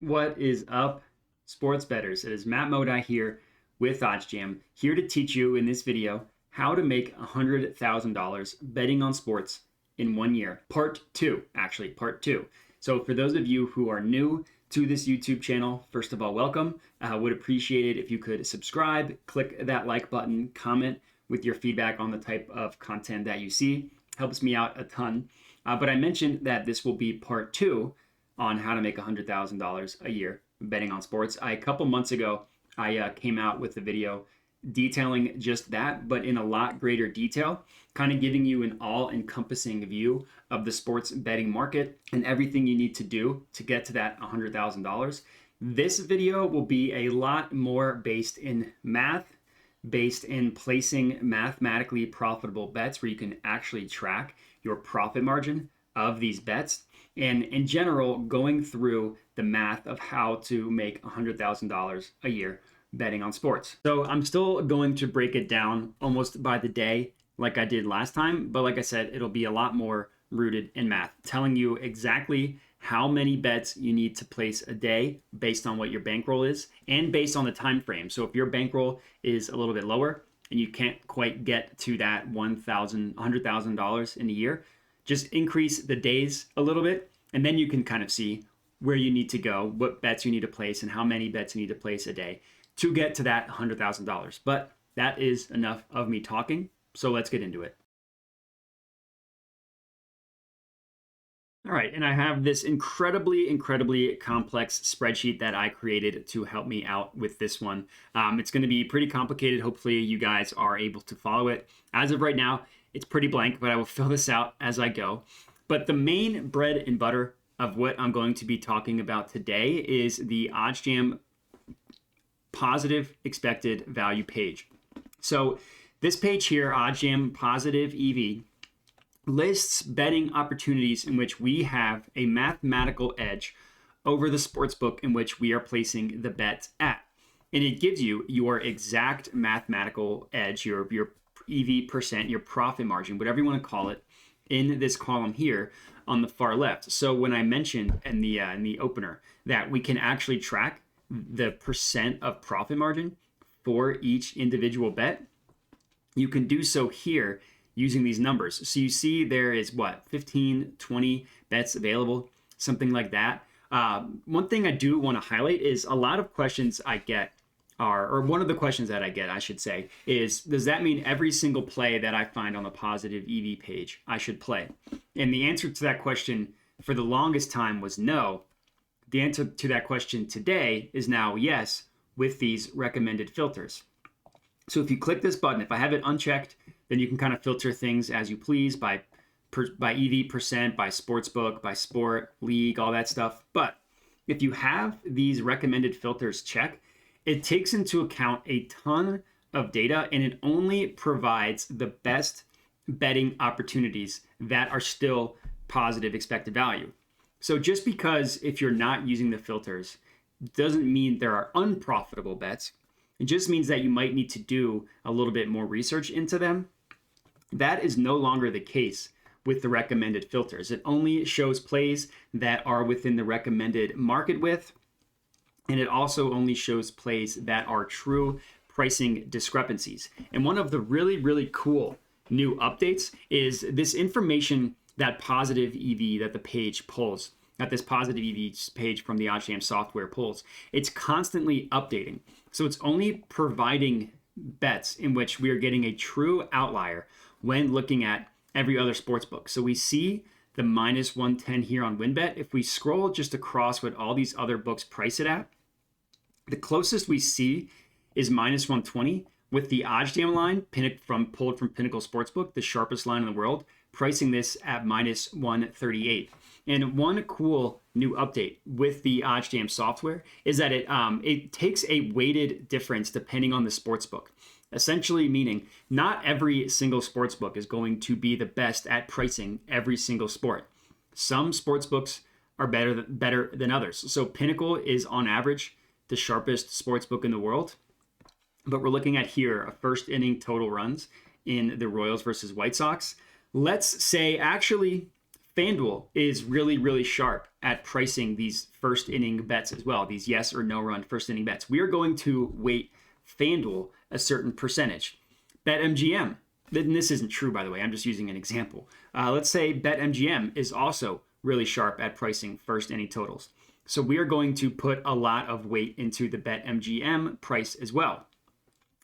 What is up, sports bettors? It is Matt Modi here with OddsJam, here to teach you in this video how to make $100,000 betting on sports in 1 year. Part two. So for those of you who are new to this YouTube channel, first of all, welcome. I would appreciate it if you could subscribe, click that like button, comment with your feedback on the type of content that you see. Helps me out a ton. But I mentioned that this will be part two on how to make $100,000 a year betting on sports. A couple months ago, I came out with a video detailing just that, but in a lot greater detail, kind of giving you an all-encompassing view of the sports betting market and everything you need to do to get to that $100,000. This video will be a lot more based in math, based in placing mathematically profitable bets where you can actually track your profit margin of these bets, and in general, going through the math of how to make $100,000 a year betting on sports. So I'm still going to break it down almost by the day like I did last time, but like I said, it'll be a lot more rooted in math, telling you exactly how many bets you need to place a day based on what your bankroll is and based on the time frame. So if your bankroll is a little bit lower and you can't quite get to that $100,000 in a year, just increase the days a little bit, and then you can kind of see where you need to go, what bets you need to place, and how many bets you need to place a day to get to that $100,000. But that is enough of me talking, so let's get into it. All right, and I have this incredibly complex spreadsheet that I created to help me out with this one. It's going to be pretty complicated. Hopefully you guys are able to follow it. As of right now, it's pretty blank, but I will fill this out as I go. But the main bread and butter of what I'm going to be talking about today is the OddsJam positive expected value page. So this page here, OddsJam positive EV, lists betting opportunities in which we have a mathematical edge over the sportsbook in which we are placing the bets at. And it gives you your exact mathematical edge, your EV percent, your profit margin, whatever you want to call it, in this column here on the far left. So when I mentioned in the opener that we can actually track the percent of profit margin for each individual bet, you can do so here using these numbers. So you see there is 15, 20 bets available, something like that. One thing I do want to highlight is a lot of questions I get or one of the questions that I get, I should say, is does that mean every single play that I find on the positive EV page I should play? And the answer to that question for the longest time was no. The answer to that question today is now yes, with these recommended filters. So if you click this button, if I have it unchecked, then you can kind of filter things as you please by EV percent, by sportsbook, by sport, league, all that stuff. But if you have these recommended filters checked, it takes into account a ton of data, and it only provides the best betting opportunities that are still positive expected value. So just because if you're not using the filters doesn't mean there are unprofitable bets. It just means that you might need to do a little bit more research into them. That is no longer the case with the recommended filters. It only shows plays that are within the recommended market width, and it also only shows plays that are true pricing discrepancies. And one of the really cool new updates is this information that positive EV that the page pulls, that this positive EV page from the OddsJam software pulls. It's constantly updating. So it's only providing bets in which we are getting a true outlier when looking at every other sports book. So we see the minus 110 here on WinBet. If we scroll just across what all these other books price it at, the closest we see is minus 120, with the OddsJam line pulled from Pinnacle Sportsbook, the sharpest line in the world, pricing this at minus 138. And one cool new update with the OddsJam software is that it takes a weighted difference depending on the sportsbook. Essentially meaning not every single sportsbook is going to be the best at pricing every single sport. Some sportsbooks are better than others. So Pinnacle is on average the sharpest sportsbook in the world. But we're looking at here a first inning total runs in the Royals versus White Sox. Let's say actually FanDuel is really, really sharp at pricing these first inning bets as well, these yes or no run first inning bets. We are going to weight FanDuel a certain percentage. BetMGM, and this isn't true, by the way, I'm just using an example. Let's say BetMGM is also really sharp at pricing first inning totals. So we are going to put a lot of weight into the BetMGM price as well.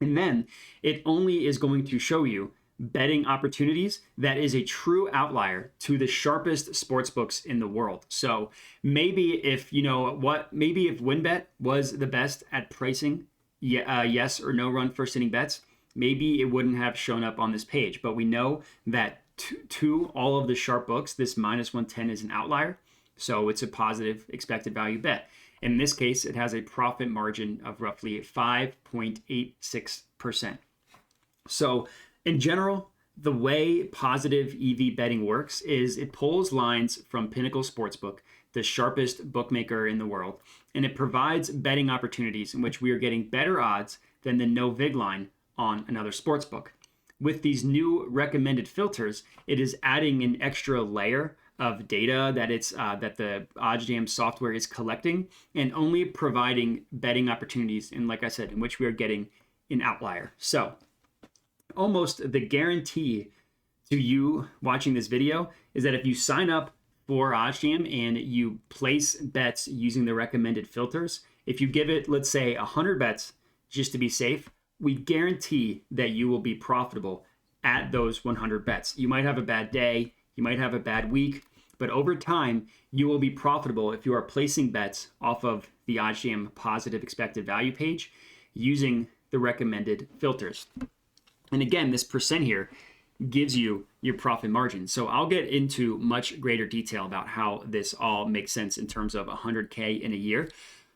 And then it only is going to show you betting opportunities that is a true outlier to the sharpest sports books in the world. So maybe if, maybe if WinBet was the best at pricing yes or no run first inning bets, maybe it wouldn't have shown up on this page. But we know that to all of the sharp books, this -110 is an outlier. So it's a positive expected value bet. In this case, it has a profit margin of roughly 5.86%. So in general, the way positive EV betting works is it pulls lines from Pinnacle Sportsbook, the sharpest bookmaker in the world, and it provides betting opportunities in which we are getting better odds than the no vig line on another sportsbook. With these new recommended filters, it is adding an extra layer of data that that the OddsJam software is collecting and only providing betting opportunities, and like I said, in which we are getting an outlier. So almost the guarantee to you watching this video is that if you sign up for OddsJam and you place bets using the recommended filters, if you give it, let's say, 100 bets just to be safe, we guarantee that you will be profitable at those 100 bets. You might have a bad day, you might have a bad week, but over time, you will be profitable if you are placing bets off of the OddsJam positive expected value page using the recommended filters. And again, this percent here gives you your profit margin. So I'll get into much greater detail about how this all makes sense in terms of 100K in a year.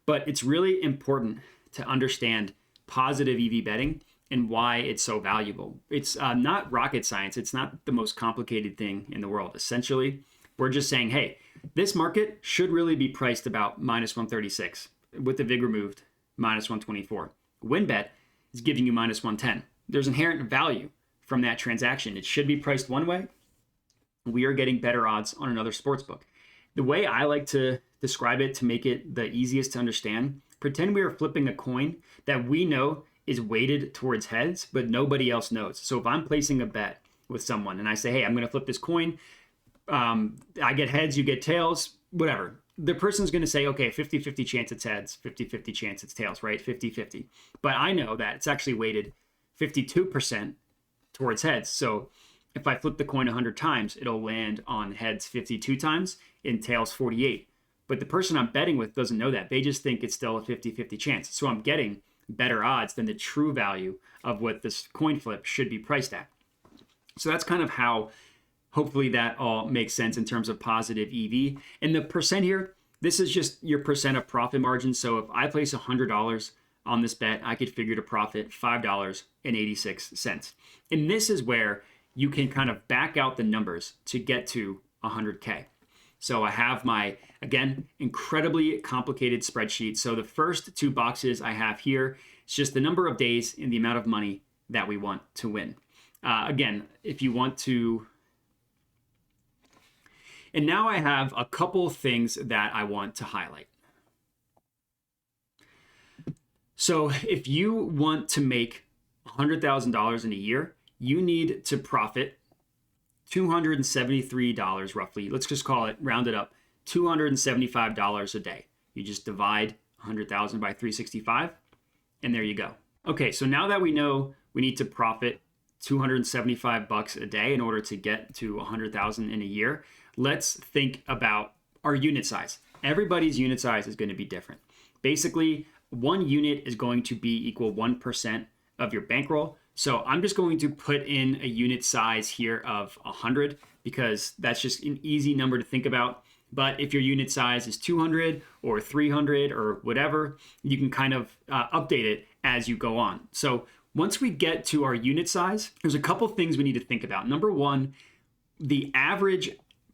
But it's really important to understand positive EV betting and why it's so valuable. It's not rocket science. It's not the most complicated thing in the world. Essentially, we're just saying, hey, this market should really be priced about -136 with the vig removed, -124. WinBet is giving you -110. There's inherent value from that transaction. It should be priced one way. We are getting better odds on another sportsbook. The way I like to describe it to make it the easiest to understand, pretend we are flipping a coin that we know is weighted towards heads, but nobody else knows. So if I'm placing a bet with someone and I say, hey, I'm going to flip this coin, I get heads, you get tails, whatever. The person's going to say, okay, 50-50 chance it's heads, 50-50 chance it's tails, right? 50-50. But I know that it's actually weighted 52% towards heads. So if I flip the coin 100 times, it'll land on heads 52 times and tails 48. But the person I'm betting with doesn't know that. They just think it's still a 50-50 chance. So I'm getting better odds than the true value of what this coin flip should be priced at. So that's kind of how hopefully that all makes sense in terms of positive EV. And the percent here, this is just your percent of profit margin. So if I place $100 on this bet, I could figure to profit $5.86. And this is where you can kind of back out the numbers to get to 100K. So I have my, again, incredibly complicated spreadsheet. So the first two boxes I have here, it's just the number of days and the amount of money that we want to win. Again, if you want to... And now I have a couple things that I want to highlight. So if you want to make $100,000 in a year, you need to profit $273 roughly. Let's just call it, round it up, $275 a day. You just divide 100,000 by 365, and there you go. Okay, so now that we know we need to profit $275 a day in order to get to 100,000 in a year, let's think about our unit size. Everybody's unit size is going to be different. Basically, one unit is going to be equal 1% of your bankroll. So I'm just going to put in a unit size here of 100 because that's just an easy number to think about. But if your unit size is 200 or 300 or whatever, you can kind of update it as you go on. So once we get to our unit size, there's a couple things we need to think about. Number one, the average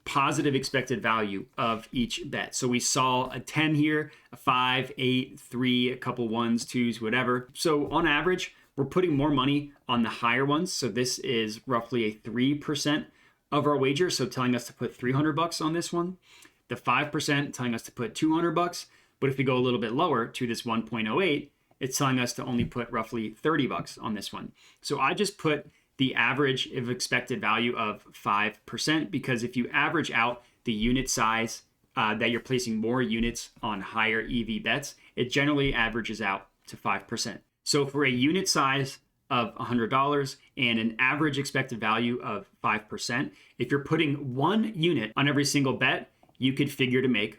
positive expected value of each bet. So we saw a 10 here, a 5, 8, 3, a couple 1s, 2s, whatever. So on average, we're putting more money on the higher ones. So this is roughly a 3% of our wager, so telling us to put 300 bucks on this one. The 5% telling us to put 200 bucks. But if we go a little bit lower to this 1.08, it's telling us to only put roughly 30 bucks on this one. So I just put the average of expected value of 5%, because if you average out the unit size that you're placing more units on higher EV bets, it generally averages out to 5%. So for a unit size of $100 and an average expected value of 5%, if you're putting one unit on every single bet, you could figure to make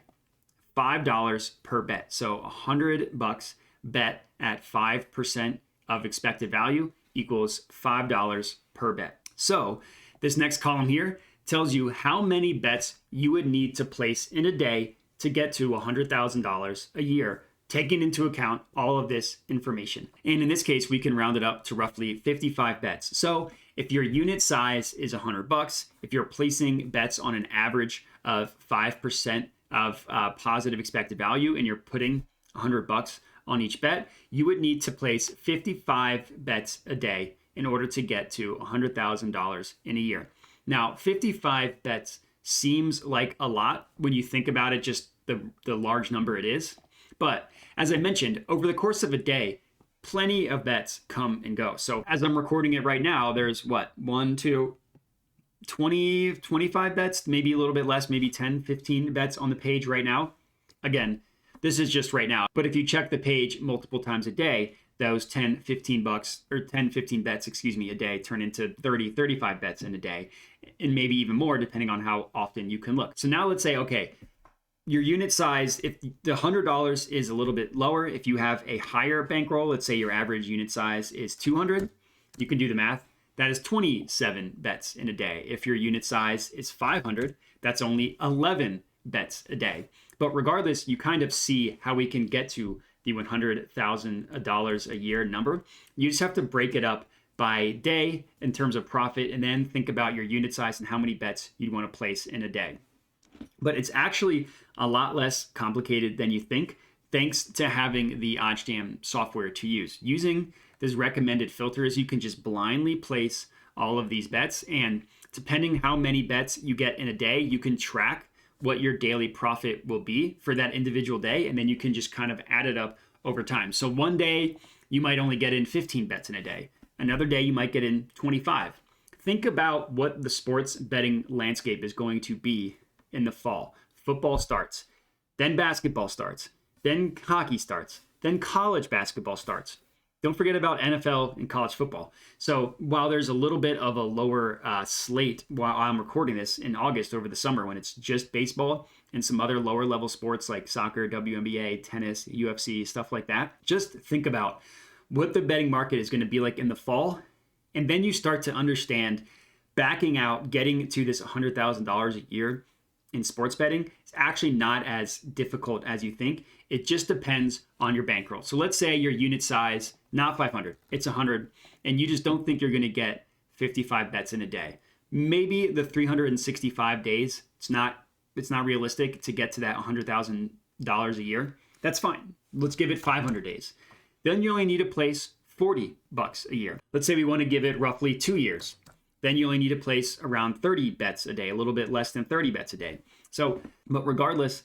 $5 per bet. So 100 bucks bet at 5% of expected value equals $5 per bet. So this next column here tells you how many bets you would need to place in a day to get to $100,000 a year, taking into account all of this information. And in this case, we can round it up to roughly 55 bets. So if your unit size is 100 bucks, if you're placing bets on an average of 5% of positive expected value, and you're putting 100 bucks on each bet, you would need to place 55 bets a day in order to get to $100,000 in a year. Now, 55 bets seems like a lot when you think about it, just the large number it is. But as I mentioned, over the course of a day, plenty of bets come and go. So as I'm recording it right now, there's 20, 25 bets, maybe a little bit less, maybe 10, 15 bets on the page right now. Again, this is just right now. But if you check the page multiple times a day, those 10, 15 bucks or 10, 15 bets, a day turn into 30, 35 bets in a day, and maybe even more depending on how often you can look. So now let's say, okay, your unit size, if the $100 is a little bit lower, if you have a higher bankroll, let's say your average unit size is 200, you can do the math. That is 27 bets in a day. If your unit size is 500, that's only 11 bets a day. But regardless, you kind of see how we can get to the $100,000 a year number. You just have to break it up by day in terms of profit, and then think about your unit size and how many bets you want to place in a day. But it's actually a lot less complicated than you think, thanks to having the OddsJam software to use. Using this recommended filters, you can just blindly place all of these bets, and depending how many bets you get in a day, you can track what your daily profit will be for that individual day, and then you can just kind of add it up over time. So one day you might only get in 15 bets in a day. Another day you might get in 25. Think about what the sports betting landscape is going to be in the fall. Football starts, then basketball starts, then hockey starts, then college basketball starts. Don't forget about NFL and college football. So while there's a little bit of a lower slate while I'm recording this in August over the summer, when it's just baseball and some other lower level sports like soccer, WNBA, tennis, UFC, stuff like that, just think about what the betting market is going to be like in the fall. And then you start to understand backing out, getting to this $100,000 a year in sports betting is actually not as difficult as you think. It just depends on your bankroll. So let's say your unit size, not 500, it's 100, and you just don't think you're going to get 55 bets in a day. Maybe the 365 days, it's not realistic to get to that $100,000 a year. That's fine. Let's give it 500 days. Then you only need to place 40 bucks a year. Let's say we want to give it roughly 2 years. Then you only need to place around 30 bets a day, a little bit less than 30 bets a day. So, but regardless,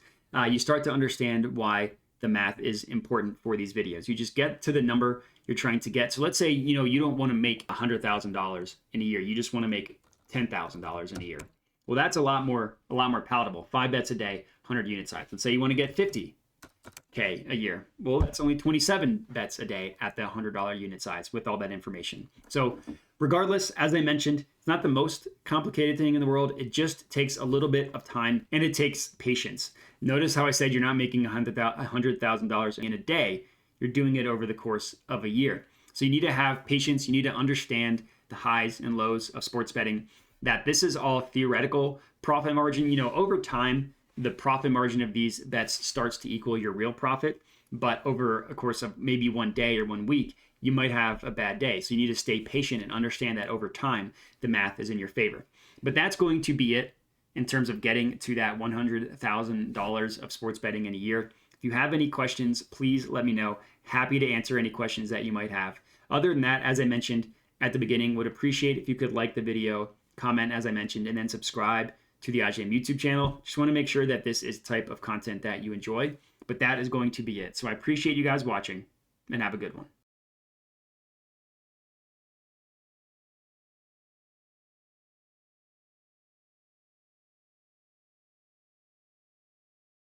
you start to understand why the math is important for these videos. You just get to the number you're trying to get. So let's say, you don't want to make $100,000 in a year. You just want to make $10,000 in a year. Well, that's a lot more palatable. 5 bets a day, 100 unit size. Let's say you want to get 50K a year. Well, that's only 27 bets a day at the $100 unit size with all that information. So regardless, as I mentioned, it's not the most complicated thing in the world. It just takes a little bit of time, and it takes patience. Notice how I said you're not making $100,000 in a day. You're doing it over the course of a year. So you need to have patience. You need to understand the highs and lows of sports betting, that this is all theoretical profit margin. Over time, the profit margin of these bets starts to equal your real profit. But over a course of maybe one day or 1 week, you might have a bad day. So you need to stay patient and understand that over time, the math is in your favor. But that's going to be it in terms of getting to that $100,000 of sports betting in a year. If you have any questions, please let me know. Happy to answer any questions that you might have. Other than that, as I mentioned at the beginning, would appreciate if you could like the video, comment, as I mentioned, and then subscribe to the OddsJam YouTube channel. Just want to make sure that this is the type of content that you enjoy. But that is going to be it. So I appreciate you guys watching, and have a good one.